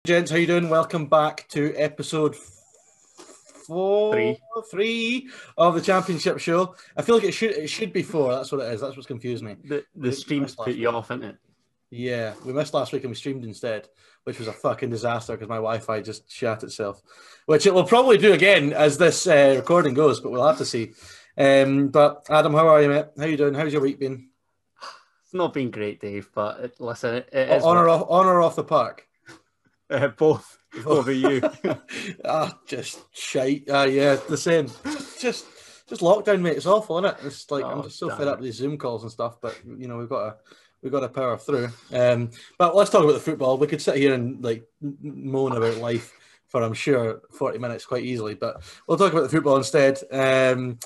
Gents, how you doing? Welcome back to episode three of the Championship Show. I feel like it should be 4. That's what it is. That's what's confused me. The streams put you off, isn't it? Yeah, we missed last week and we streamed instead, which was a fucking disaster because my Wi-Fi just shat itself, which it will probably do again as this recording goes, but we'll have to see. But Adam, how are you, mate? How you doing? How's your week been? It's not been great, Dave, but listen, it is on or off the park. Both of you. Just shite. Yeah, the same. Just lockdown, mate. It's awful, isn't it? It's like I'm just so fed up with these Zoom calls and stuff. But you know, we've got to power through. But let's talk about the football. We could sit here and like moan about life for, I'm sure, 40 minutes quite easily. But we'll talk about the football instead. And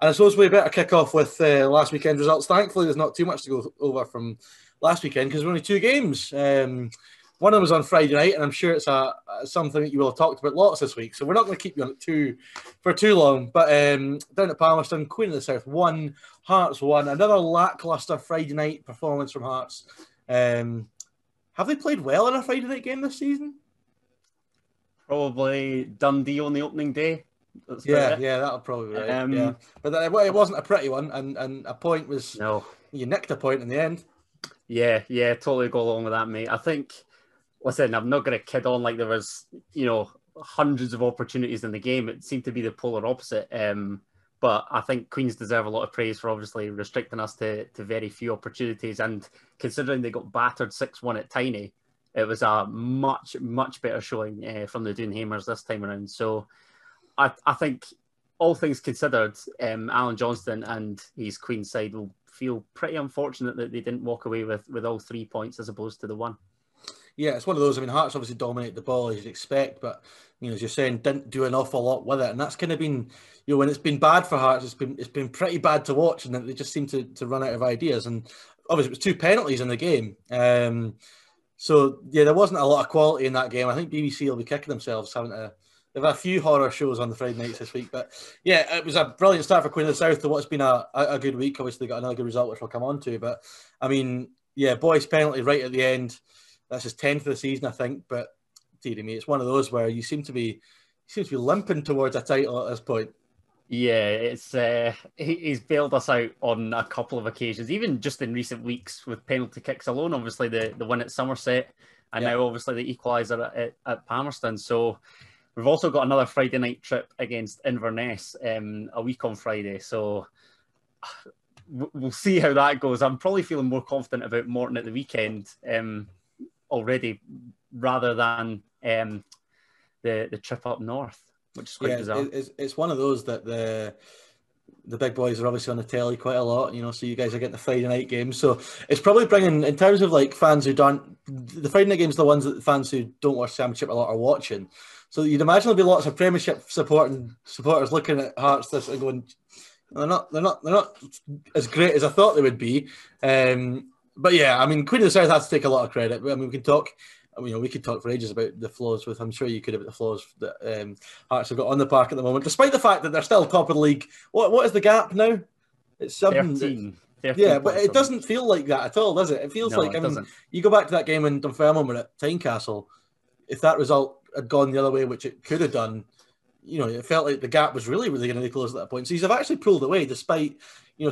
I suppose we better kick off with last weekend's results. Thankfully, there's not too much to go over from last weekend because there were only 2 games. One of them was on Friday night, and I'm sure it's something that you will have talked about lots this week. So we're not going to keep you on it for too long. But down at Palmerston, Queen of the South won, Hearts won. Another lacklustre Friday night performance from Hearts. Have they played well in a Friday night game this season? Probably Dundee on the opening day. Yeah, that'll probably be right. Yeah, but it wasn't a pretty one, and a point was you nicked a point in the end. Yeah, totally go along with that, mate. I think. Listen, I'm not going to kid on like there was, hundreds of opportunities in the game. It seemed to be the polar opposite. But I think Queens deserve a lot of praise for obviously restricting us to very few opportunities. And considering they got battered 6-1 at Tiny, it was a much, much better showing from the Dunfermlines this time around. So I think all things considered, Alan Johnston and his Queen's side will feel pretty unfortunate that they didn't walk away with all 3 points as opposed to the 1. Yeah, it's one of those. I mean, Hearts obviously dominate the ball as you'd expect, but as you're saying, didn't do an awful lot with it, and that's kind of been, when it's been bad for Hearts, it's been pretty bad to watch, and they just seem to run out of ideas. And obviously, it was 2 penalties in the game, so yeah, there wasn't a lot of quality in that game. I think BBC will be kicking themselves they've had a few horror shows on the Friday nights this week, but yeah, it was a brilliant start for Queen of the South to what's been a good week. Obviously, they got another good result, which we'll come on to, but I mean, yeah, boys' penalty right at the end. That's his 10th of the season, I think. But dear me, it's one of those where you seem to be limping towards a title at this point. Yeah, it's he's bailed us out on a couple of occasions, even just in recent weeks with penalty kicks alone. Obviously, the win at Somerset, and now obviously the equaliser at Palmerston. So we've also got another Friday night trip against Inverness a week on Friday. So we'll see how that goes. I'm probably feeling more confident about Morton at the weekend. Already, rather than the trip up north, which is quite bizarre. It's one of those that the big boys are obviously on the telly quite a lot, so you guys are getting the Friday night games. So it's probably bringing, in terms of like fans who don't, the Friday night games are the ones that the fans who don't watch Championship a lot are watching. So you'd imagine there'll be lots of Premiership supporters looking at Hearts this and going, they're not as great as I thought they would be. But yeah, I mean, Queen of the South has to take a lot of credit. I mean, we could talk for ages about the flaws with. I'm sure you could about the flaws that Hearts have got on the park at the moment, despite the fact that they're still top of the league. What is the gap now? It's 13. Yeah, but it doesn't feel like that at all, does it? It feels like, I mean, you go back to that game when Dunfermline were at Tynecastle. If that result had gone the other way, which it could have done, it felt like the gap was really, really going to be closed at that point. So he's actually pulled away despite,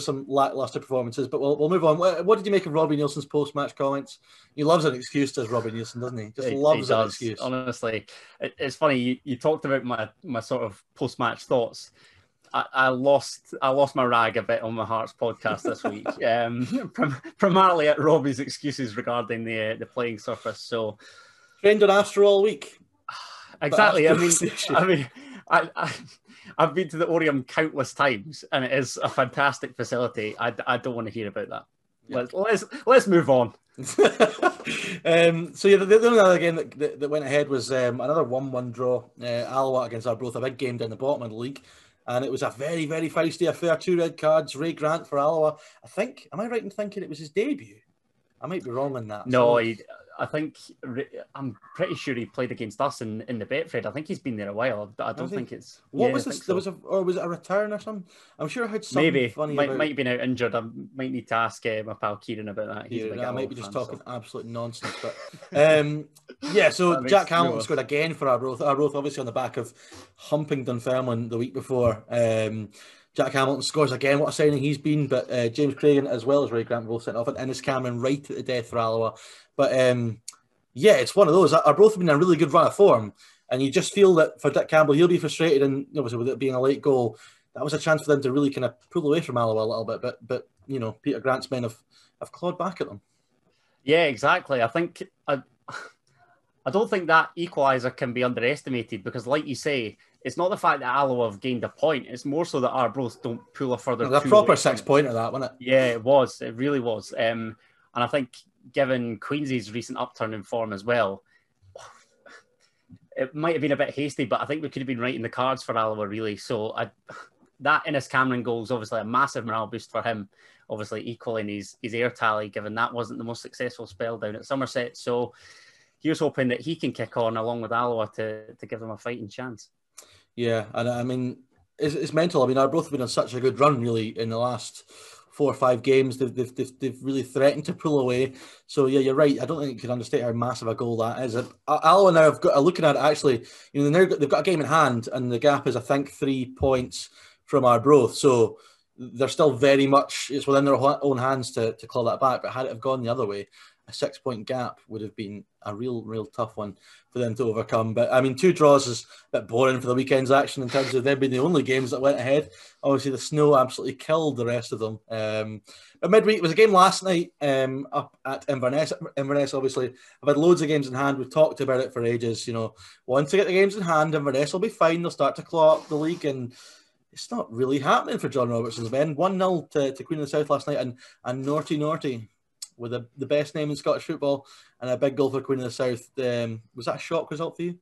some lackluster performances. But we'll move on. What did you make of Robbie Nielsen's post-match comments? He loves an excuse, does Robbie Nielsen, doesn't he? Just loves an excuse. Honestly, it's funny. You talked about my sort of post-match thoughts. I lost my rag a bit on my Hearts podcast this week, primarily at Robbie's excuses regarding the playing surface. So, trained on Astro all week. Exactly. I've been to the Orium countless times, and it is a fantastic facility. I don't want to hear about that. Yeah. Let's move on. So yeah, the only other game that went ahead was another 1-1 draw. Alloa against Arbroath, a big game down the bottom of the league, and it was a very, very feisty affair. 2 red cards. Ray Grant for Alloa. Am I right in thinking it was his debut? I might be wrong on that. No, I'm pretty sure he played against us in the Betfred. I think he's been there a while. I don't think it's. What was this? So. Was it a return or something? I'm sure I had something maybe funny might about. have been out injured. I might need to ask my pal Kieran about that. I might be just talking absolute nonsense, but yeah. So Jack Hamilton scored again for Arbroath. Arbroath obviously on the back of humping Dunfermline the week before. Jack Hamilton scores again. What a signing he's been. But James Cragen as well as Ray Grant both sent off, and Ennis Cameron right at the death for Alloa. But yeah, it's one of those. Arbroath have been in a really good run of form, and you just feel that for Dick Campbell, he'll be frustrated, and obviously with it being a late goal, that was a chance for them to really kind of pull away from Alloa a little bit. But you know, Peter Grant's men have clawed back at them. Yeah, exactly. I think I don't think that equaliser can be underestimated because, like you say, it's not the fact that Alloa have gained a point. It's more so that Arbroath don't pull a further. It was a proper 6-pointer, that, wasn't it? Yeah, it was. It really was. And I think, given Queensy's recent upturn in form as well, it might have been a bit hasty, but I think we could have been right in the cards for Alloa, really. So that Ennis Cameron goal is obviously a massive morale boost for him, obviously equaling his air tally, given that wasn't the most successful spell down at Somerset. So he was hoping that he can kick on along with Alloa to give them a fighting chance. Yeah, and I mean, it's mental. I mean, Arbroath have been on such a good run, really, in the last 4 or 5 games. They've really threatened to pull away. So yeah, you're right. I don't think you can understate how massive a goal that is. Alloa now have got looking at it, actually. You know, they've got a game in hand, and the gap is, I think, 3 points from Arbroath. So they're still very much, it's within their own hands to claw that back. But had it have gone the other way, a 6-point gap would have been a real tough one for them to overcome. But I mean, 2 draws is a bit boring for the weekend's action in terms of them being the only games that went ahead. Obviously, the snow absolutely killed the rest of them. But midweek was a game last night up at Inverness. Inverness, obviously, I've had loads of games in hand. We've talked about it for ages. You know, once they get the games in hand, Inverness will be fine. They'll start to claw up the league, and it's not really happening for John Robertson's men. 1-0 to Queen of the South last night, and Norty with the best name in Scottish football, and a big goal for Queen of the South. Was that a shock result for you?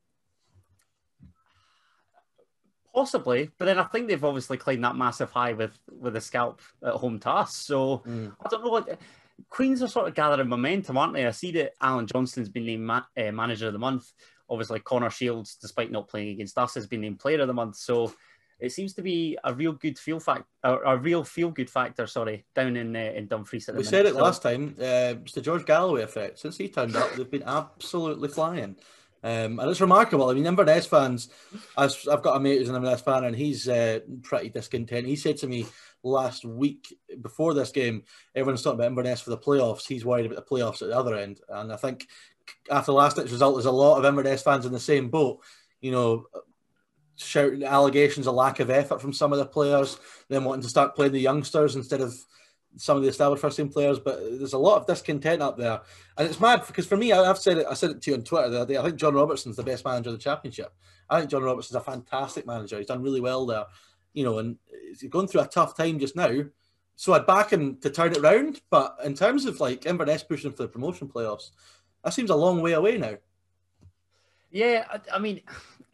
Possibly, but then I think they've obviously climbed that massive high with a scalp at home to us. So I don't know what Queens are sort of gathering momentum, aren't they? I see that Alan Johnston's been named manager of the month. Obviously, Connor Shields, despite not playing against us, has been named player of the month. So it seems to be a real good feel good factor. Sorry, down in Dumfries. We said it last time. It's the George Galloway effect. Since he turned up, they've been absolutely flying. And it's remarkable. I mean, Inverness fans, I've got a mate who's an Inverness fan, and he's pretty discontent. He said to me last week, before this game, everyone's talking about Inverness for the playoffs. He's worried about the playoffs at the other end. And I think after last night's result, there's a lot of Inverness fans in the same boat. You know, shouting allegations of lack of effort from some of the players, then wanting to start playing the youngsters instead of some of the established first-team players. But there's a lot of discontent up there, and it's mad because for me, I said it to you on Twitter the other day. I think John Robertson's the best manager of the Championship. I think John Robertson's a fantastic manager. He's done really well there, you know, and he's going through a tough time just now. So I'd back him to turn it round. But in terms of like Inverness pushing for the promotion playoffs, that seems a long way away now. Yeah, I mean,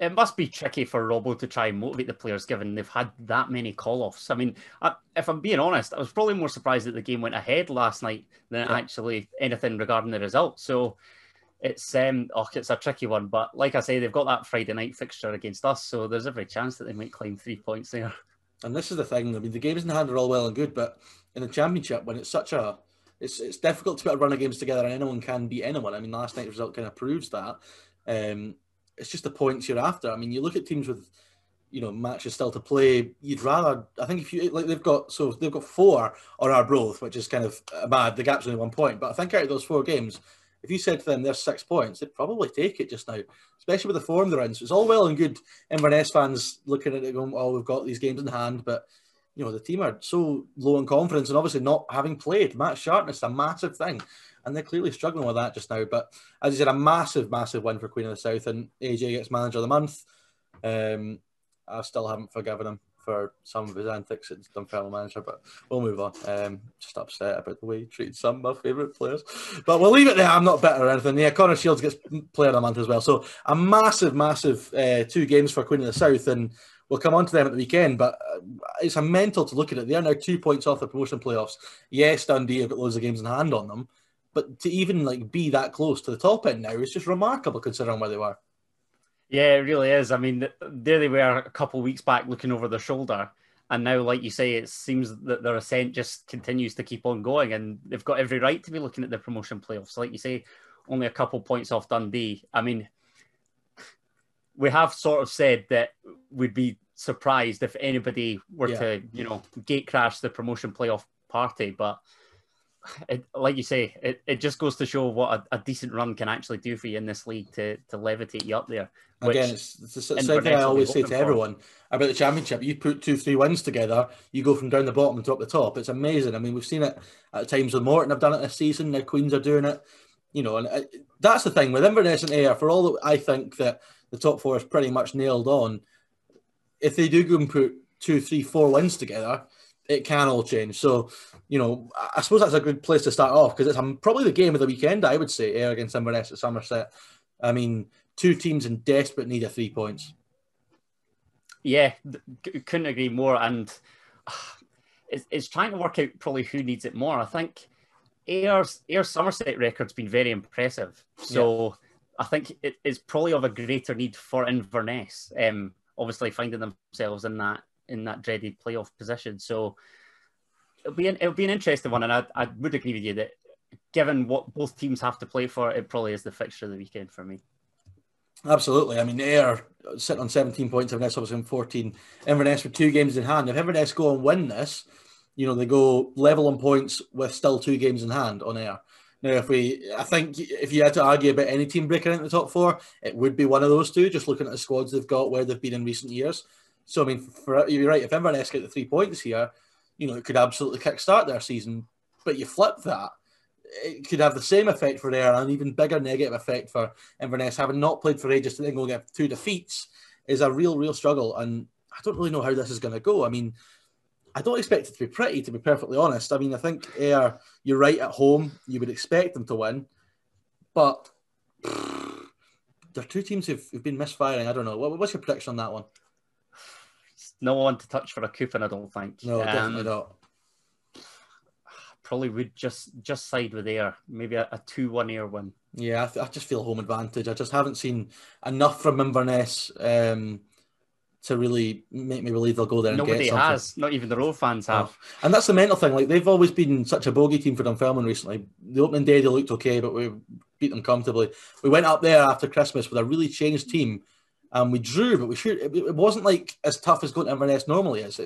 it must be tricky for Robbo to try and motivate the players, given they've had that many call-offs. I mean, if I'm being honest, I was probably more surprised that the game went ahead last night than actually anything regarding the result. So it's a tricky one. But like I say, they've got that Friday night fixture against us, so there's every chance that they might climb 3 points there. And this is the thing. I mean, the games in hand are all well and good, but in the Championship, when it's such a... It's difficult to put a run of games together, and anyone can beat anyone. I mean, last night's result kind of proves that. It's just the points you're after. I mean, you look at teams with, you know, matches still to play. You'd rather, I think, if you like, they've got 4 on Arbroath, which is kind of bad. The gap's only 1 point, but I think out of those 4 games, if you said to them there's 6 points, they'd probably take it just now, especially with the form they're in. So it's all well and good Inverness fans looking at it going, "Oh, we've got these games in hand," but you know, the team are so low in confidence, and obviously not having played. Match sharpness is a massive thing, and they're clearly struggling with that just now. But as you said, a massive win for Queen of the South, and AJ gets manager of the month. I still haven't forgiven him for some of his antics as Dunfermline manager, but we'll move on. Just upset about the way he treated some of my favourite players. But we'll leave it there. I'm not bitter or anything. Yeah, Connor Shields gets player of the month as well. So a massive 2 games for Queen of the South, and we'll come on to them at the weekend, but it's a mental to look at it. They are now 2 points off the promotion playoffs. Yes, Dundee have got loads of games in hand on them, But to even like be that close to the top end now is just remarkable considering where they were. Yeah, it really is. I mean, there they were a couple of weeks back looking over their shoulder. And now, like you say, it seems that their ascent just continues to keep on going. And they've got every right to be looking at the promotion playoffs. Like you say, only a couple points off Dundee. I mean, we have sort of said that we'd be surprised if anybody were to, gate crash the promotion playoff party. But like you say, it just goes to show what a decent run can actually do for you in this league to levitate you up there. Again, it's the same thing I always say to everyone about the championship. You put 2-3 wins together, you go from down the bottom to up the top. It's amazing. I mean, we've seen it at times with Morton have done it this season. Now Queens are doing it. And that's the thing with Inverness and Ayr. For all that I think that the top four is pretty much nailed on, if they do go and put 2, 3, 4 wins together, it can all change. So, I suppose that's a good place to start off because it's probably the game of the weekend, I would say, Ayr against Inverness at Somerset. I mean, 2 teams in desperate need of 3 points. Yeah, couldn't agree more. And it's trying to work out probably who needs it more. I think Ayr's Somerset record's been very impressive. So I think it's probably of a greater need for Inverness, obviously finding themselves in that dreaded playoff position. So it'll be an interesting one. And I would agree with you that given what both teams have to play for, it probably is the fixture of the weekend for me. Absolutely. I mean, Ayr sitting on 17 points, Inverness obviously on 14. Inverness with 2 games in hand. If Inverness go and win this, they go level on points with still 2 games in hand on Ayr. Now, I think if you had to argue about any team breaking into the top 4, it would be one of those 2, just looking at the squads they've got, where they've been in recent years. So, I mean, you're right, if Inverness get the 3 points here, it could absolutely kickstart their season. But you flip that, it could have the same effect for Ayr and an even bigger negative effect for Inverness. Having not played for ages to then go get 2 defeats is a real struggle. And I don't really know how this is going to go. I mean, I don't expect it to be pretty, to be perfectly honest. I mean, I think Ayr, you're right, at home, you would expect them to win. But there are 2 teams who've been misfiring. I don't know. What's your prediction on that one? No one to touch for a coupon, I don't think. No, definitely not. Probably would just side with Ayr. Maybe a 2-1 Ayr win. Yeah, I just feel home advantage. I just haven't seen enough from Inverness to really make me believe they'll go there and Nobody get something. Nobody has. Not even the Roe fans have. And that's the mental thing. Like, they've always been such a bogey team for Dunfermline recently. The opening day, they looked okay, but we beat them comfortably. We went up there after Christmas with a really changed team. And we drew, but it wasn't like as tough as going to Inverness normally is.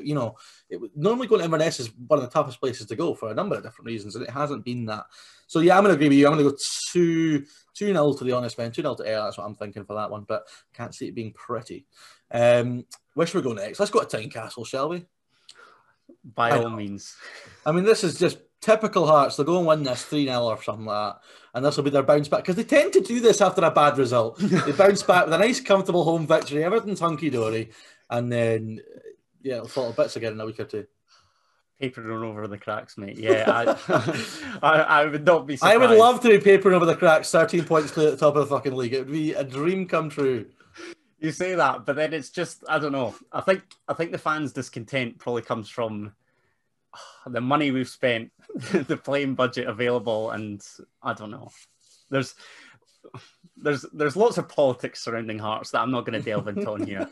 Normally going to Inverness is one of the toughest places to go for a number of different reasons, and it hasn't been that. So yeah, I'm going to agree with you. I'm going to go 2-0 to the honest men, 2-0 to Ayr. That's what I'm thinking for that one, but can't see it being pretty. Where should we go next? Let's go to Tynecastle, shall we? By all means. I mean, this is just typical Hearts. They'll go and win this 3-0 or something like that. And this will be their bounce back. Because they tend to do this after a bad result. They bounce back with a nice, comfortable home victory. Everything's hunky-dory. And then, it'll fall to bits again in a week or 2. Papering over the cracks, mate. Yeah, I would not be surprised. I would love to be papering over the cracks, 13 points clear at the top of the fucking league. It would be a dream come true. You say that, but then it's just, I don't know. I think the fans' discontent probably comes from the money we've spent, the playing budget available, and I don't know. There's lots of politics surrounding Hearts that I'm not going to delve into on here.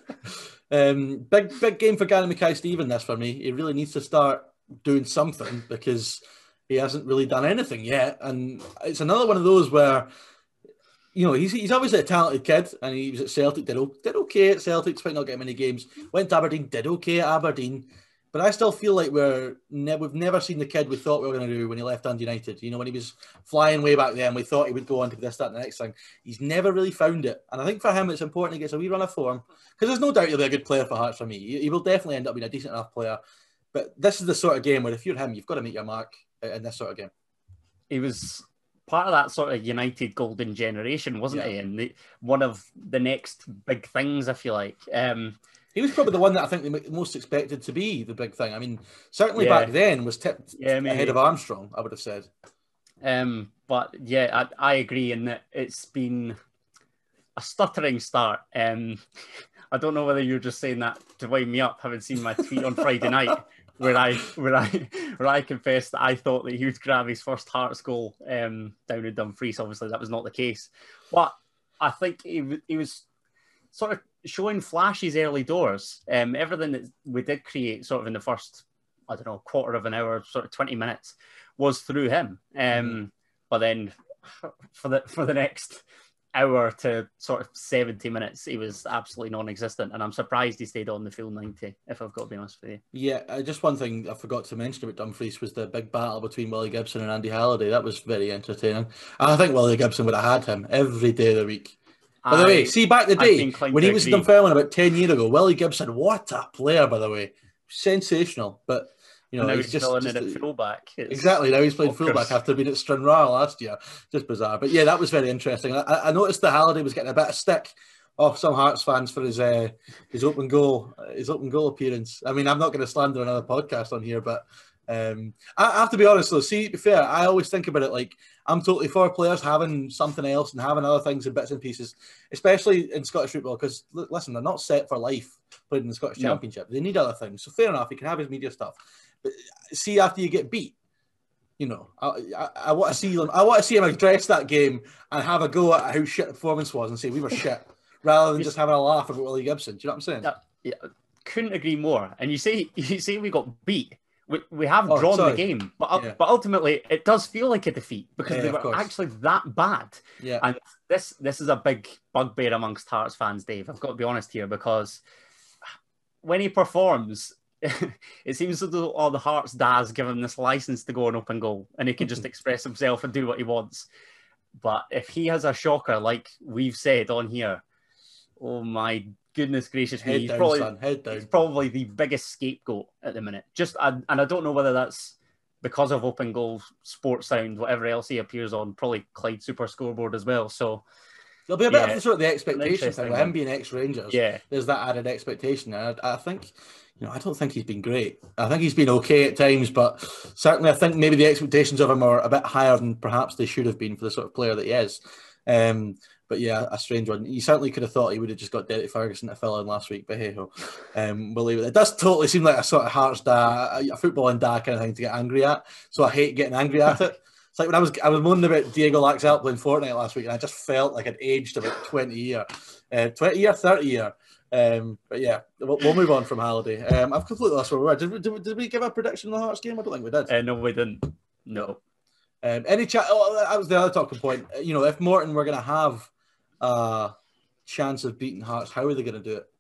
Big game for Gary Mackay-Steven, this for me. He really needs to start doing something because he hasn't really done anything yet. And it's another one of those where, he's obviously a talented kid, and he was at Celtic, did okay at Celtic, despite not getting many games. Went to Aberdeen, did okay at Aberdeen. But I still feel like we've never seen the kid we thought we were going to do when he left Dundee United. When he was flying way back then, we thought he would go on to this, that, and the next thing. He's never really found it. And I think for him, it's important he gets a wee run of form. Because there's no doubt he'll be a good player for Hearts for me. He will definitely end up being a decent enough player. But this is the sort of game where if you're him, you've got to make your mark in this sort of game. He was part of that sort of United golden generation, wasn't he? And one of the next big things, I feel like. He was probably the one that I think they most expected to be the big thing. I mean, certainly back then was tipped ahead of Armstrong, I would have said. But yeah, I agree in that it's been a stuttering start. I don't know whether you're just saying that to wind me up, having seen my tweet on Friday night, where I confessed that I thought that he would grab his first Hearts goal down in Dumfries. Obviously, that was not the case. But I think he was sort of showing flashes early doors. Everything that we did create sort of in the first, I don't know, quarter of an hour, sort of 20 minutes, was through him. But then for the next hour to sort of 70 minutes, he was absolutely non-existent, and I'm surprised he stayed on the full 90, if I've got to be honest with you. Yeah, just one thing I forgot to mention about Dumfries was the big battle between Willie Gibson and Andy Halliday. That was very entertaining. I think Willie Gibson would have had him every day of the week. By the way, see, back in the day, when he was in Dunfermline about 10 years ago, Willie Gibson, what a player, by the way. Sensational. But, you know, now he's just filling in at fullback. Exactly, now he's playing fullback after being at Stranraer last year. Just bizarre. But yeah, that was very interesting. I noticed that Halliday was getting a bit of stick off some Hearts fans for his open goal appearance. I mean, I'm not going to slander another podcast on here, but I have to be honest though. See, to be fair, I always think about it like I'm totally for players having something else and having other things and bits and pieces, especially in Scottish football, because listen, they're not set for life playing in the Scottish Championship. They need other things. So fair enough, he can have his media stuff. But see, after you get beat, you know, I want to see them. I want to see him address that game and have a go at how shit the performance was and say we were shit, rather than just having a laugh about Willie Gibson. Do you know what I'm saying? Yeah, couldn't agree more. And you say we got beat. We have drawn the game, but ultimately it does feel like a defeat because they were actually that bad. Yeah. And this is a big bugbear amongst Hearts fans, Dave. I've got to be honest here, because when he performs, it seems as though all the Hearts dads give him this license to go on open goal and he can just express himself and do what he wants. But if he has a shocker, like we've said on here, oh my goodness gracious me, he's probably the biggest scapegoat at the minute. And I don't know whether that's because of open goal, Sports Sound, whatever else he appears on, probably Clyde Super Scoreboard as well. So there'll be a bit of the sort of the expectation thing with him being ex-Rangers. Yeah, there's that added expectation, and I think, you know, I don't think he's been great. I think he's been okay at times, but certainly I think maybe the expectations of him are a bit higher than perhaps they should have been for the sort of player that he is. But yeah, a strange one. You certainly could have thought he would have just got Derek Ferguson to fill in last week, but hey ho, we'll leave it. It does totally seem like a sort of Hearts a footballing kind of thing to get angry at. So I hate getting angry at it. It's like when I was moaning about Diego Laxalt playing Fortnite last week, and I just felt like I'd aged about 20 year, 30 year. But yeah, we'll move on from Halliday. I've completely lost where we were. Did we give a prediction in the Hearts game? I don't think we did. No, we didn't. No. Any chat? Oh, that was the other talking point. You know, if Morton were going to have a chance of beating Hearts, how are they going to do it?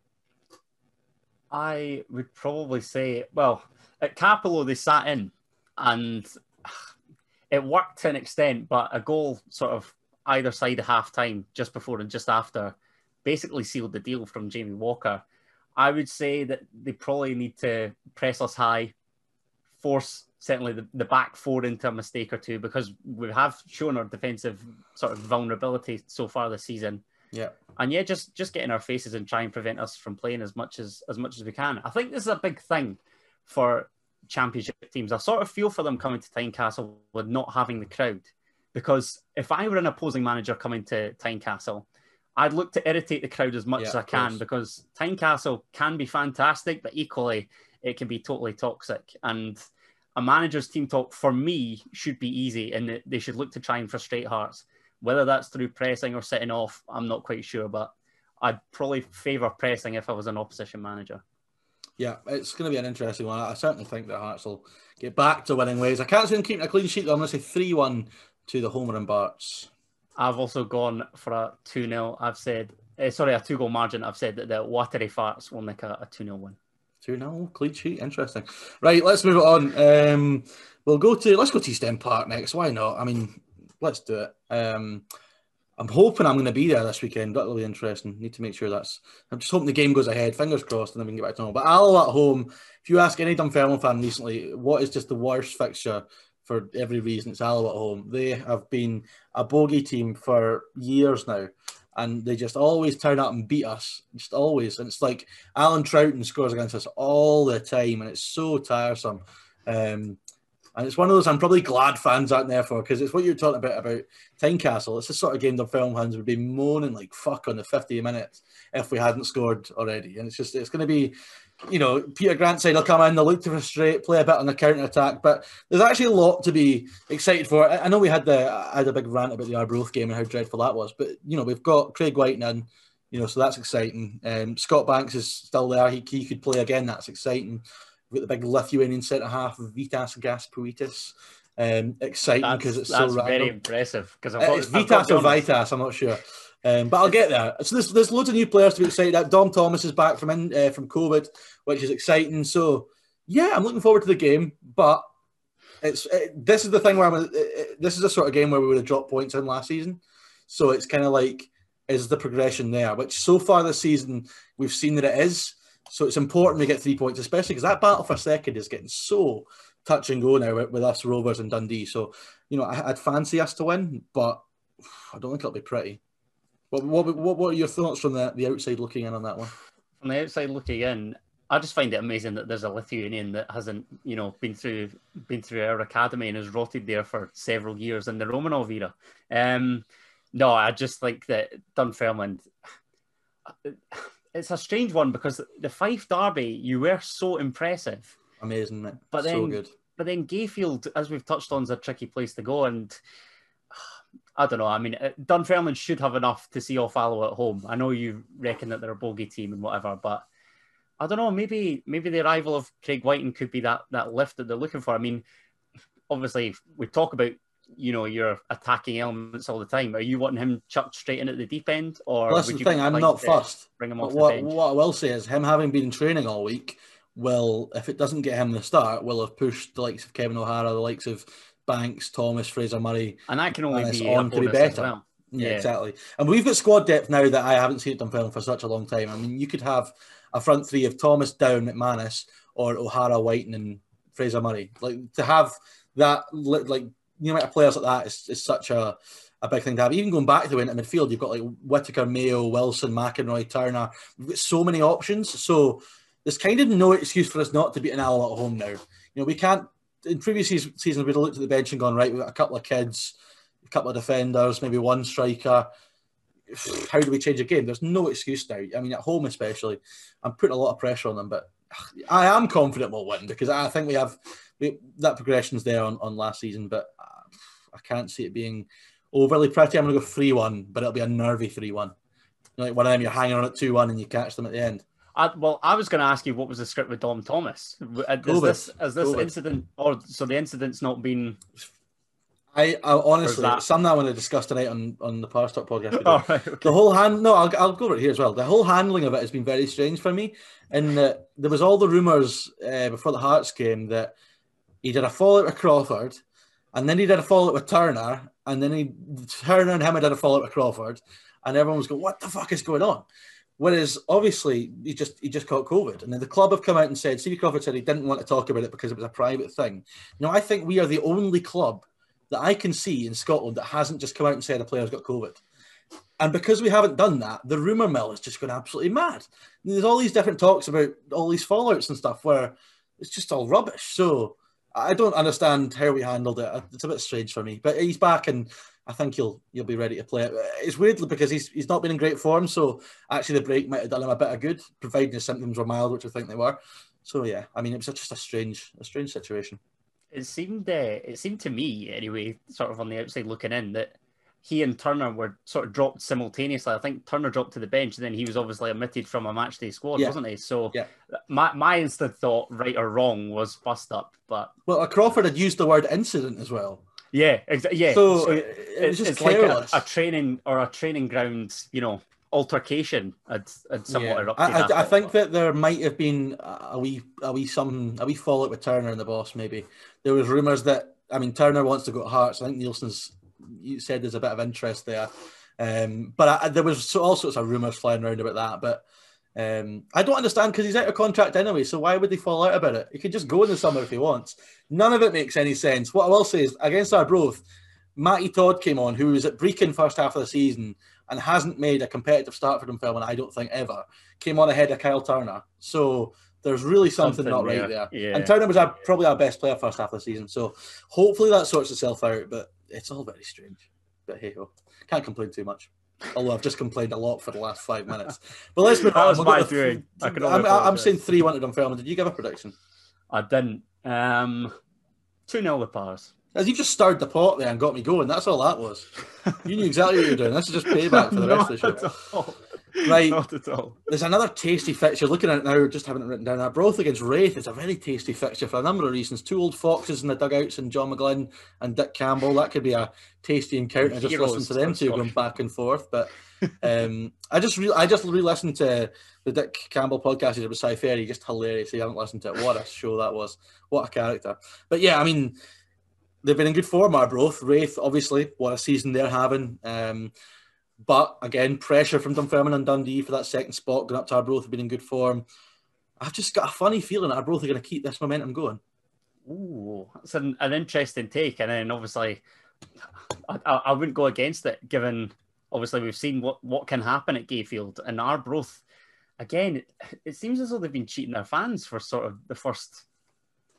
I would probably say, well, at Capello they sat in and it worked to an extent, but a goal sort of either side of half-time, just before and just after, basically sealed the deal from Jamie Walker. I would say that they probably need to press us high, force certainly the back four into a mistake or two, because we have shown our defensive sort of vulnerability so far this season. Yeah. And yeah, just get in our faces and try and prevent us from playing as much as we can. I think this is a big thing for Championship teams. I sort of feel for them coming to Tynecastle with not having the crowd, because if I were an opposing manager coming to Tynecastle, I'd look to irritate the crowd as much as I can, because Tynecastle can be fantastic, but equally it can be totally toxic. And a manager's team talk, for me, should be easy, and they should look to try and frustrate Hearts. Whether that's through pressing or sitting off, I'm not quite sure, but I'd probably favour pressing if I was an opposition manager. Yeah, it's going to be an interesting one. I certainly think that Hearts will get back to winning ways. I can't see them keeping a clean sheet, though. I'm going to say 3-1 to the Homer and Barts. I've also gone for a 2-0. I've said, a 2-goal margin. I've said that the Watery Farts will make a 2-0 win. 2-0, clean sheet, interesting. Right, let's move it on. Let's go to East End Park next. Why not? I mean, let's do it. I'm hoping I'm going to be there this weekend. That'll be interesting. Need to make sure I'm just hoping the game goes ahead. Fingers crossed, and then we can get back to normal. But Alloa at home. If you ask any Dunfermline fan recently, what is just the worst fixture for every reason, it's Alloa at home. They have been a bogey team for years now, and they just always turn up and beat us. Just always. And it's like Alan Troughton scores against us all the time, and it's so tiresome. And it's one of those I'm probably glad fans aren't there for, because it's what you're talking about Tynecastle. It's the sort of game the film fans would be moaning like fuck on the 50 minutes if we hadn't scored already. And it's going to be, Peter Grant said he'll come in, they'll look to frustrate, play a bit on the counter-attack, but there's actually a lot to be excited for. I know I had a big rant about the Arbroath game and how dreadful that was, but, we've got Craig Whiting in, so that's exciting. Scott Banks is still there. He could play again. That's exciting. We've got the big Lithuanian centre-half, Vitas Gaspuitis. Exciting because it's so random. That's very impressive. It's Vitas or Vitas, I'm not sure. But I'll get there. So there's loads of new players to be excited about. Dom Thomas is back from COVID, which is exciting. So yeah, I'm looking forward to the game. But this is the thing where this is a sort of game where we would have dropped points in last season. So it's kind of like, is the progression there? Which so far this season we've seen that it is. So it's important we get 3 points, especially because that battle for second is getting so touch and go now with us Rovers and Dundee. So I'd fancy us to win, but I don't think it'll be pretty. What are your thoughts from the outside looking in on that one? From the outside looking in, I just find it amazing that there's a Lithuanian that hasn't, been through our academy and has rotted there for several years in the Romanov era. No, I just think that Dunfermline, it's a strange one because the Fife derby, you were so impressive. Amazing, mate. But then, so good. But then Gayfield, as we've touched on, is a tricky place to go. And I don't know. I mean, Dunfermline should have enough to see off Alloa at home. I know you reckon that they're a bogey team and whatever, but I don't know. Maybe the arrival of Craig Whiting could be that lift that they're looking for. I mean, obviously, we talk about your attacking elements all the time. Are you wanting him chucked straight in at the deep end, or well, that's the thing? I'm not fussed. Bring him off what the bench? What I will say is, him having been in training all week, if it doesn't get him the start, will have pushed the likes of Kevin O'Hara, the likes of Banks, Thomas, Fraser Murray, and that can only be on to be better. Well. Yeah, exactly. And we've got squad depth now that I haven't seen at Dunfermline for such a long time. I mean, you could have a front three of Thomas, Down, McManus, or O'Hara, Whiting, and Fraser Murray. Like, to have that, like, amount of players like that is such a big thing to have. Even going back to the winter midfield, you've got like Whittaker, Mayo, Wilson, McInroy, Turner. We've got so many options. So there's kind of no excuse for us not to beat an Alloa at home now. We can't. In previous seasons, we'd have looked at the bench and gone, right, we've got a couple of kids, a couple of defenders, maybe one striker. How do we change a game? There's no excuse now. I mean, at home especially, I'm putting a lot of pressure on them, but I am confident we'll win because I think we have that progression's there on last season, but I can't see it being overly pretty. I'm going to go 3-1, but it'll be a nervy 3-1. Like one of them, you're hanging on at 2-1 and you catch them at the end. I was going to ask you what was the script with Dom Thomas. Is this incident, or so the incident's not been? I honestly, it's something I want to discuss tonight on the Power Talk podcast. Oh, right, okay. The whole I'll go over it here as well. The whole handling of it has been very strange for me, and there was all the rumours before the Hearts game that he did a fallout with Crawford, and then he did a fallout with Turner, and then Turner and him did a fallout with Crawford, and everyone was going, "What the fuck is going on?" Whereas obviously he just caught COVID, and then the club have come out and said, Stevie Crawford said he didn't want to talk about it because it was a private thing. I think we are the only club that I can see in Scotland that hasn't just come out and said a player's got COVID. And because we haven't done that, the rumour mill has just gone absolutely mad. There's all these different talks about all these fallouts and stuff where it's just all rubbish. So I don't understand how we handled it. It's a bit strange for me. But he's back, and I think he'll be ready to play it. It's weird because he's not been in great form, so actually the break might have done him a bit of good, providing his symptoms were mild, which I think they were. So yeah, I mean, it was just a strange situation. It seemed to me, anyway, sort of on the outside looking in, that he and Turner were sort of dropped simultaneously. I think Turner dropped to the bench, and then he was obviously omitted from a matchday squad, wasn't he? So my instant thought, right or wrong, was bust up. But Crawford had used the word incident as well. Yeah, exactly. Yeah, so it was just like a training ground, altercation had somewhat erupted. I think that there might have been a wee fallout with Turner and the boss. Maybe there was rumours that Turner wants to go to Hearts. I think Nielsen's said there's a bit of interest there, but there was all sorts of rumours flying around about that. But I don't understand because he's out of contract anyway. So why would they fall out about it? He could just go in the summer if he wants. None of it makes any sense. What I will say is against Arbroath, Matty Todd came on, who was at Brecon first half of the season and hasn't made a competitive start for Dunfermline, I don't think, ever. Came on ahead of Kyle Turner. So There's really something not right there. Yeah. And Turner was probably our best player first half of the season. So hopefully that sorts itself out. But it's all very strange. But hey ho, can't complain too much. Although I've just complained a lot for the last 5 minutes. But let's move on. My doing. I'm saying 3-1 to Dunfermline. Did you give a prediction? I didn't. 2-0 the Pars. As you just stirred the pot there and got me going. That's all that was. You knew exactly what you were doing. This is just payback for the rest of the show. Right. Not at all. There's another tasty fixture. Looking at it now, just having it written down. Arbroath against Wraith. It's a very tasty fixture for a number of reasons. 2 old foxes in the dugouts, and John McGlynn and Dick Campbell. That could be a tasty encounter. Just listen to them two going back and forth. But I just re-listened to the Dick Campbell podcast he did with Cy Ferry. Just hilarious. You haven't listened to it. What a show that was. What a character. But yeah, I mean, they've been in good form, Arbroath. Wraith, obviously, what a season they're having. But again, pressure from Dunfermline and Dundee for that second spot. Going up to Arbroath have been in good form. I've just got a funny feeling that Arbroath are going to keep this momentum going. Ooh, that's an interesting take. And then obviously, I wouldn't go against it, given obviously we've seen what can happen at Gayfield. And Arbroath, again, it seems as though they've been cheating their fans for sort of the first,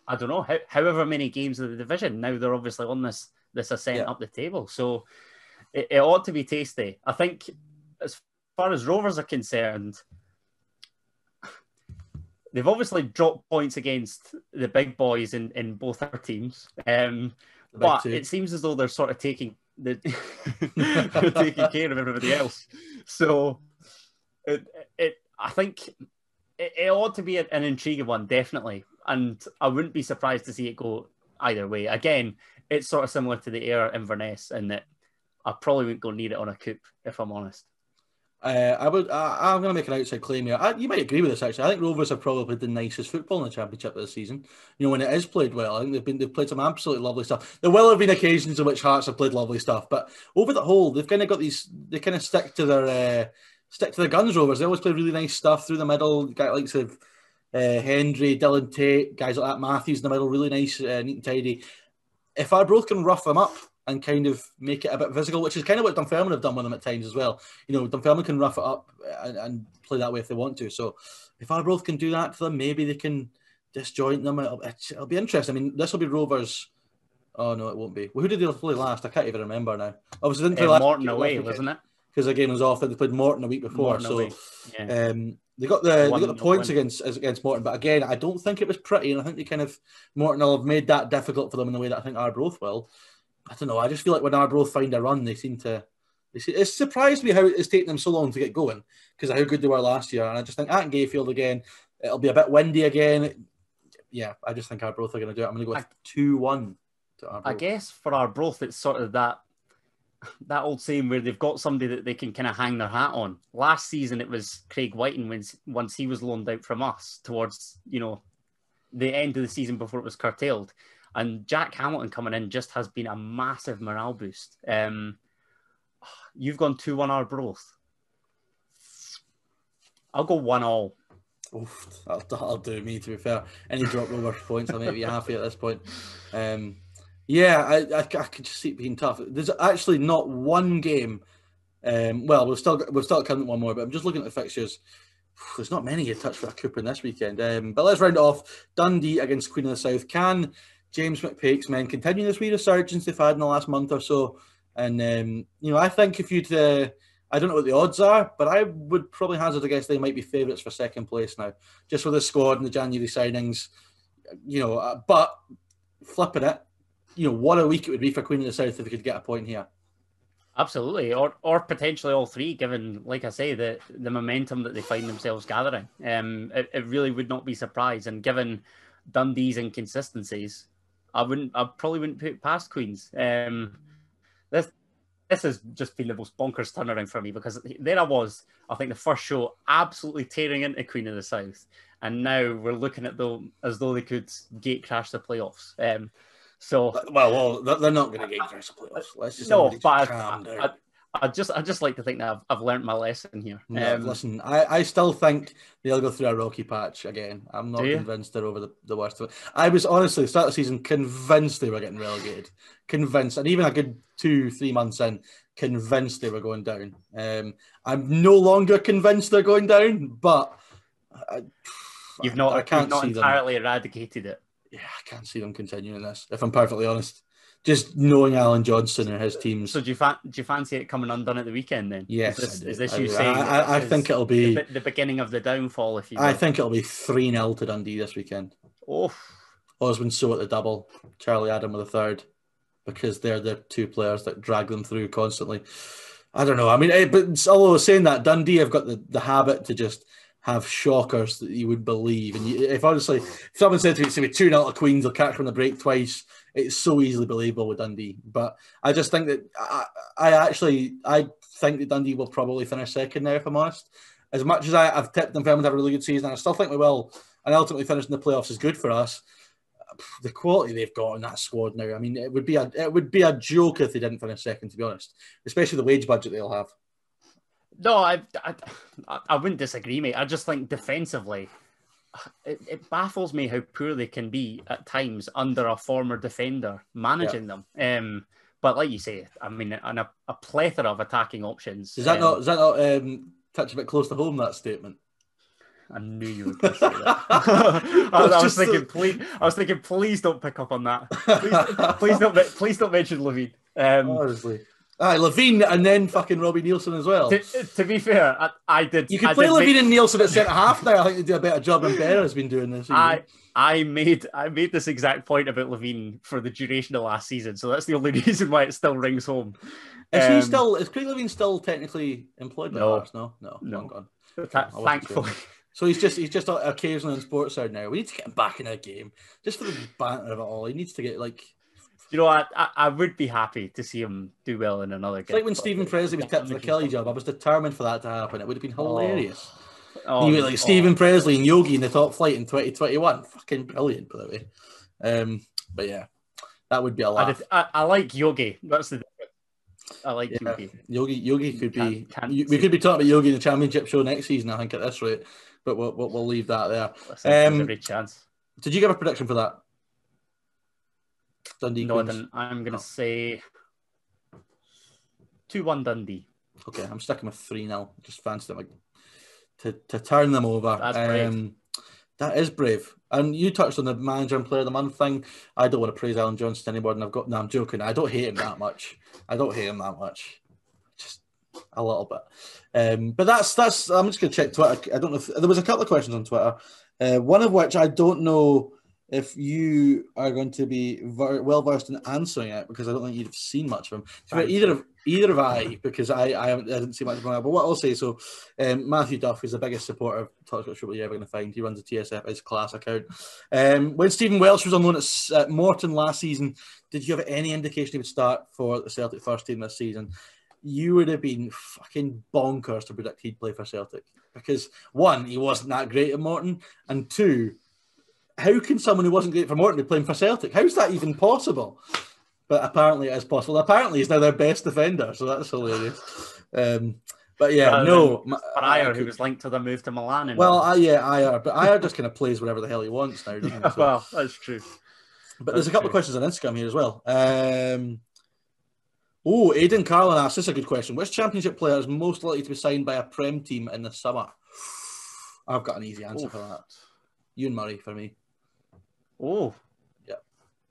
I don't know, however many games of the division. Now they're obviously on this ascent up the table. So it ought to be tasty. I think as far as Rovers are concerned, they've obviously dropped points against the big boys in both our teams. But it seems as though they're sort of taking they're taking care of everybody else. So I think it ought to be an intriguing one, definitely. And I wouldn't be surprised to see it go either way. Again, it's sort of similar to the Ayr Inverness in that I probably wouldn't go near it on a coup, if I'm honest. I'm going to make an outside claim here. You might agree with this, actually. I think Rovers have probably played the nicest football in the Championship this season. You know, when it is played well, I think they've played some absolutely lovely stuff. There will have been occasions in which Hearts have played lovely stuff, but over the whole, they've kind of got these. They kind of stick to their guns. Rovers. They always play really nice stuff through the middle. Guys likes of Hendry, Dylan Tate, guys like that. Matthews in the middle, really nice, neat and tidy. If Arbroath can rough them up and kind of make it a bit physical, which is kind of what Dunfermline have done with them at times as well. You know, Dunfermline can rough it up and play that way if they want to. So if Arbroath can do that to them, maybe they can disjoint them. It'll be interesting. I mean, this will be Rovers. Oh, no, it won't be. Well, who did they play last? I can't even remember now. Obviously, they didn't play last. Morton away, wasn't it? Because the game was off. They played Morton a week before. They got the points against Morton. But again, I don't think it was pretty. And I think Morton will have made that difficult for them in the way that I think Arbroath will. I don't know. I just feel like when Arbroath find a run, it's surprised me how it's taken them so long to get going because of how good they were last year. And I just think at Gayfield again, it'll be a bit windy again. Yeah, I just think Arbroath are going to do it. I'm going to go with 2-1 to Arbroath. I guess for Arbroath, it's sort of that old saying where they've got somebody that they can kind of hang their hat on. Last season, it was Craig Whiting once he was loaned out from us towards, the end of the season before it was curtailed. And Jack Hamilton coming in just has been a massive morale boost. You've gone 2-1 Arbroath. I'll go 1-1. Oof, that'll do me, to be fair. Any drop Rovers points, I might be happy at this point. I could just see it being tough. There's actually not one game. We've still counted one more, but I'm just looking at the fixtures. There's not many you touch for a coup in this weekend. But let's round it off. Dundee against Queen of the South. Can James McPake's men continue this wee resurgence they've had in the last month or so? And, I think if you'd... I don't know what the odds are, but I would probably hazard a guess they might be favourites for second place now, just with the squad and the January signings. But flipping it, what a week it would be for Queen of the South if they could get a point here. Absolutely, or potentially all three, given, like I say, the momentum that they find themselves gathering. It really would not be surprised, and given Dundee's inconsistencies, I probably wouldn't put it past Queens. This has just been the most bonkers turnaround for me because there I was, I think the first show, absolutely tearing into Queen of the South, and now we're looking at them as though they could gate crash the playoffs. They're not going to gate crash the playoffs. Let's just calm down. I just like to think that I've learnt my lesson here. Listen, I still think they'll go through a rocky patch again. I'm not convinced they're over the worst of it. I was honestly, start of the season, convinced they were getting relegated. Convinced, and even a good 2-3 months in, convinced they were going down. I'm no longer convinced they're going down, but You've not entirely eradicated it. Yeah, I can't see them continuing this, if I'm perfectly honest. Just knowing Alan Johnson and his teams. So do you fancy it coming undone at the weekend then? Yes, is this you saying? I think it'll be the beginning of the downfall. If you will. I think it'll be 3-0 to Dundee this weekend. Oh, Osmond So at the double, Charlie Adam with a third, because they're the two players that drag them through constantly. I don't know. I mean, but although saying that, Dundee have got the habit to just have shockers that you would believe. And if someone said to me, it's going to be 2-0 to Queens, they'll catch from the break twice, it's so easily believable with Dundee. But I just think that I think that Dundee will probably finish second now, if I'm honest. As much as I've tipped them to have a really good season, I still think we will. And ultimately finishing the playoffs is good for us. The quality they've got in that squad now, I mean, it would be a joke if they didn't finish second, to be honest. Especially the wage budget they'll have. No, I wouldn't disagree, mate. I just think defensively, it baffles me how poor they can be at times under a former defender managing them. But like you say, I mean, and a plethora of attacking options. Is that not touch a bit close to home, that statement? I knew you were going to say that. I was thinking, please don't pick up on that. Please don't mention Levine. Honestly. Levine and then fucking Robbie Nielsen as well. To be fair, I did. You could play Levine and Nielsen at centre half now. I think they do a better job than Berra has been doing this season. I made this exact point about Levine for the duration of last season, so that's the only reason why it still rings home. Is Craig Levine still technically employed by Hearts? No. Gone. Thankfully. So he's just occasionally on Sportside now. We need to get him back in a game just for the banter of it all. He needs to get You know, I would be happy to see him do well in another game. It's like when Stephen Presley was tipped for the Kelly job. I was determined for that to happen. It would have been hilarious. Stephen Presley and Yogi in the top flight in 2021. Fucking brilliant, by the way. But yeah, that would be a laugh. I like Yogi. That's the difference. I like Yogi. Yogi could be. We could be talking about Yogi in the Championship show next season, I think, at this rate. But we'll leave that there. There's every chance. Did you give a prediction for that? Dundee. No, I'm going to say 2-1 Dundee. Okay, I'm sticking with 3-0. Just fancy them to turn them over. That's brave. That is brave. And you touched on the manager and player of the month thing. I don't want to praise Alan Johnson anymore than I'm joking. I don't hate him that much. Just a little bit. But that's. I'm just going to check Twitter. I don't know if there was a couple of questions on Twitter. One of which I don't know if you are going to be well versed in answering it, because I don't think you've seen much of him. Either have I, because I didn't see much of him. But what I'll say, so Matthew Duff is the biggest supporter of Talk Scottish Football you're ever going to find. He runs the TSF, his class account. When Stephen Welsh was on loan at Morton last season, did you have any indication he would start for the Celtic first team this season? You would have been fucking bonkers to predict he'd play for Celtic, because one, he wasn't that great at Morton, and two, how can someone who wasn't great for Morton be playing for Celtic? How's that even possible? But apparently it is possible. Apparently he's now their best defender, so that's hilarious. But yeah, Ayer, who was linked to the move to Milan. Ayer. But Ayer just kind of plays whatever the hell he wants now, doesn't he? So, well, that's true. But there's a couple of questions on Instagram here as well. Aidan Carlin asks, this is a good question. Which Championship player is most likely to be signed by a Prem team in the summer? I've got an easy answer for that. Ewan Murray for me. Oh. Yeah.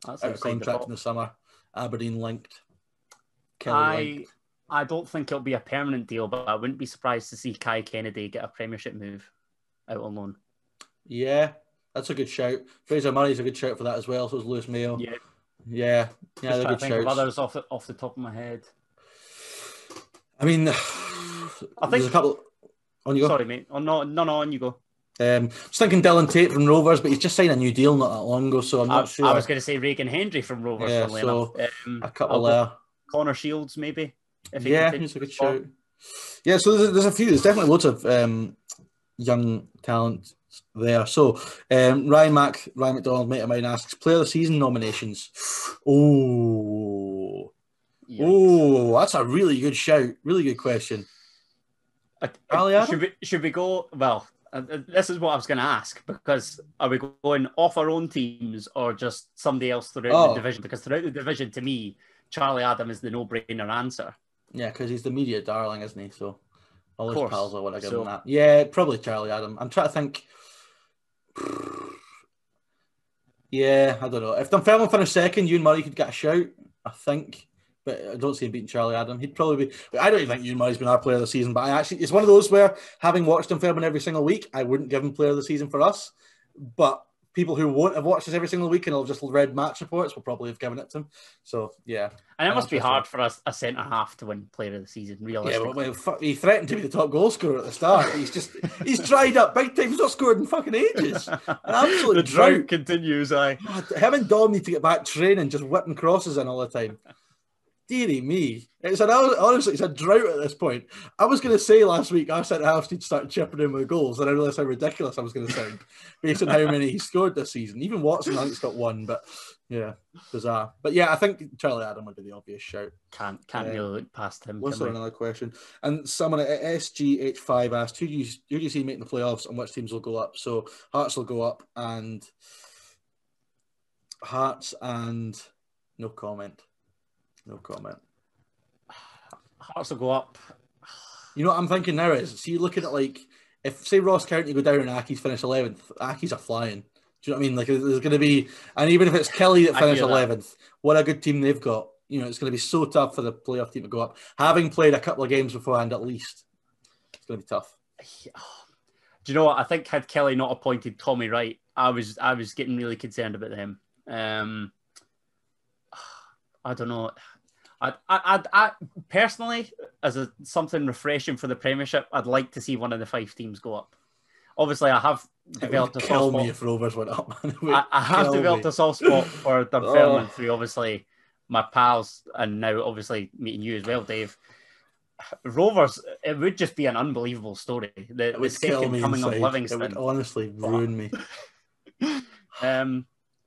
That's out of contract in the summer. Aberdeen linked. Kelly linked. I don't think it'll be a permanent deal, but I wouldn't be surprised to see Kai Kennedy get a Premiership move out on loan. Yeah, that's a good shout. Fraser Murray's a good shout for that as well. So is Lewis Mayo. Yeah. They're good shouts. Of others off the top of my head. I mean, I think there's a couple. On you go. Sorry, mate. No, on you go. I was thinking Dylan Tate from Rovers, but he's just signed a new deal not that long ago, so I'm not sure. I was going to say Regan Hendry from Rovers. Yeah, so a couple there. Connor Shields, maybe. He's a good shout. Yeah, so there's a few. There's definitely loads of young talent there. So Ryan McDonald, mate of mine, asks player of the season nominations. That's a really good shout. Really good question. Should we go? Well, this is what I was going to ask, because are we going off our own teams or just somebody else throughout the division? Because throughout the division, to me, Charlie Adam is the no-brainer answer. Yeah, because he's the media darling, isn't he? So all his pals will want to give him that. Yeah, probably Charlie Adam. I'm trying to think. Yeah, I don't know. If Dunfermline finished second, Ewan Murray could get a shout, I think. But I don't see him beating Charlie Adam. He'd probably be. I don't even think Ewan Murray's been our player of the season. But it's one of those where, having watched Dunfermline every single week, I wouldn't give him player of the season for us. But people who won't have watched us every single week and will just read match reports will probably have given it to him. So yeah, and it must be hard for a centre half to win player of the season. Realistically, yeah, but he threatened to be the top goal scorer at the start. He's dried up big time. He's not scored in fucking ages. An absolute the drought continues. Him and Dom need to get back training, just whipping crosses in all the time. Deary me. Honestly, it's a drought at this point. I was going to say last week our centre halves need to start chipping in with goals, and I realised how ridiculous I was going to sound based on how many he scored this season. Even Watson, I think, has got one, but yeah, bizarre. But yeah, I think Charlie Adam would be the obvious shout. Can't really look past him. What's another question? And someone at SGH5 asked, who do you see making the playoffs and which teams will go up? So Hearts will go up, and no comment. No comment. Hearts will go up. You know what I'm thinking now is, see, looking at like, if say Ross County go down and Aki's finish 11th, Aki's are flying. Do you know what I mean? Like, there's going to be, and even if it's Kelly that finish 11th, what a good team they've got. You know, it's going to be so tough for the playoff team to go up. Having played a couple of games beforehand, at least, it's going to be tough. Do you know what? I think had Kelly not appointed Tommy Wright, I was getting really concerned about them. I don't know. I personally, as something refreshing for the Premiership, I'd like to see one of the 5 teams go up. Obviously, I have developed a soft spot. Me if Rovers went up. I have developed a soft spot for Dunfermline through obviously my pals, and now obviously meeting you as well, Dave. Rovers, it would just be an unbelievable story. The second coming of Livingston. It would honestly ruin me.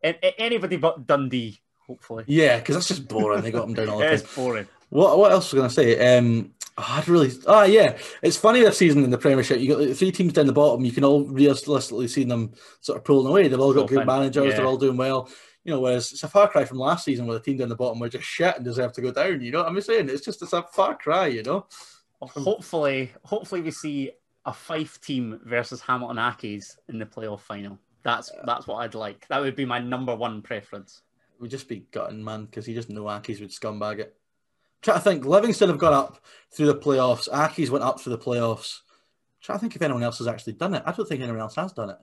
Anybody but Dundee. Hopefully, yeah, because that's just boring. They got them down all the time. It's boring. What else was I going to say? Yeah, it's funny this season in the Premiership. You got like 3 teams down the bottom. You can all realistically see them sort of pulling away. They've all got good managers. Yeah. They're all doing well. You know, whereas it's a far cry from last season where the team down the bottom were just shit and deserve to go down. You know what I'm saying? It's a far cry. You know. Hopefully we see a Fife team versus Hamilton Accies in the playoff final. That's what I'd like. That would be my number one preference. Would just be gutting, man, because you just know Accies would scumbag it. I'm trying to think, Livingston have gone up through the playoffs. Accies went up through the playoffs. I'm trying to think if anyone else has actually done it. I don't think anyone else has done it.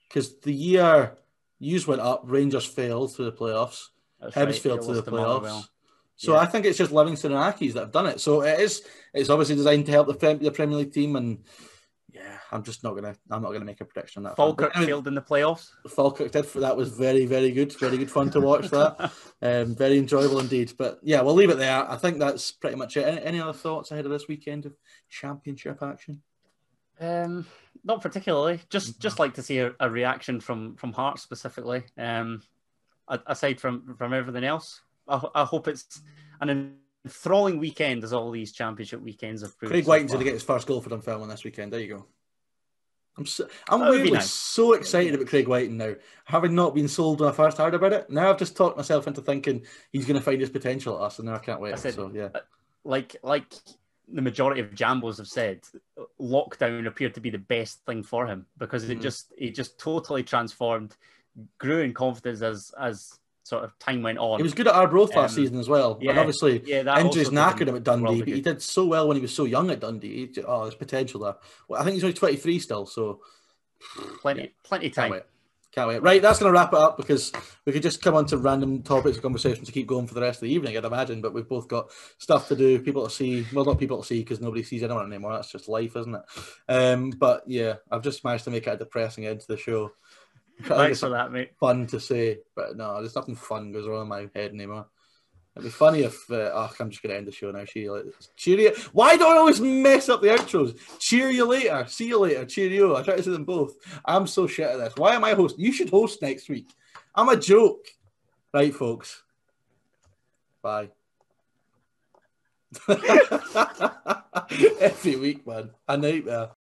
Because the year Hughes went up, Rangers failed through the playoffs. Hibs failed through the playoffs. Well. So I think it's just Livingston and Accies that have done it. So it's obviously designed to help the Premier League team, and yeah, I'm not gonna make a prediction on that. Falkirk failed in the playoffs. Falkirk did. That was very, very good. Very good fun to watch that. Very enjoyable indeed. But yeah, we'll leave it there. I think that's pretty much it. Any other thoughts ahead of this weekend of Championship action? Not particularly. Just like to see a reaction from Hearts specifically. Aside from everything else, I hope it's an enthralling weekend as all these Championship weekends have proved. Craig Whiting's going to get his first goal for Dunfermline this weekend. There you go. I'm weirdly so excited about Craig Whiting now. Having not been sold when I first heard about it, now I've just talked myself into thinking he's going to find his potential at us, and now I can't wait. Like the majority of Jambos have said, lockdown appeared to be the best thing for him because it just totally transformed, grew in confidence as sort of time went on. He was good at Arbroath last season as well. Yeah, and obviously, injuries knackered him at Dundee, but he did so well when he was so young at Dundee. There's potential there. Well, I think he's only 23 still, so plenty time. Can't wait. Right, that's going to wrap it up because we could just come on to random topics of conversation to keep going for the rest of the evening, I'd imagine, but we've both got stuff to do, people to see. Well, not people to see because nobody sees anyone anymore. That's just life, isn't it? But yeah, I've just managed to make it a depressing end to the show. Thanks for that, mate. Fun to say, but no, there's nothing fun goes on in my head anymore. It'd be funny if I'm just going to end the show now. Cheerio. Why do I always mess up the outros? Cheer you later. See you later. Cheerio. I try to say them both. I'm so shit at this. Why am I hosting? You should host next week. I'm a joke. Right, folks. Bye. Every week, man. A nightmare.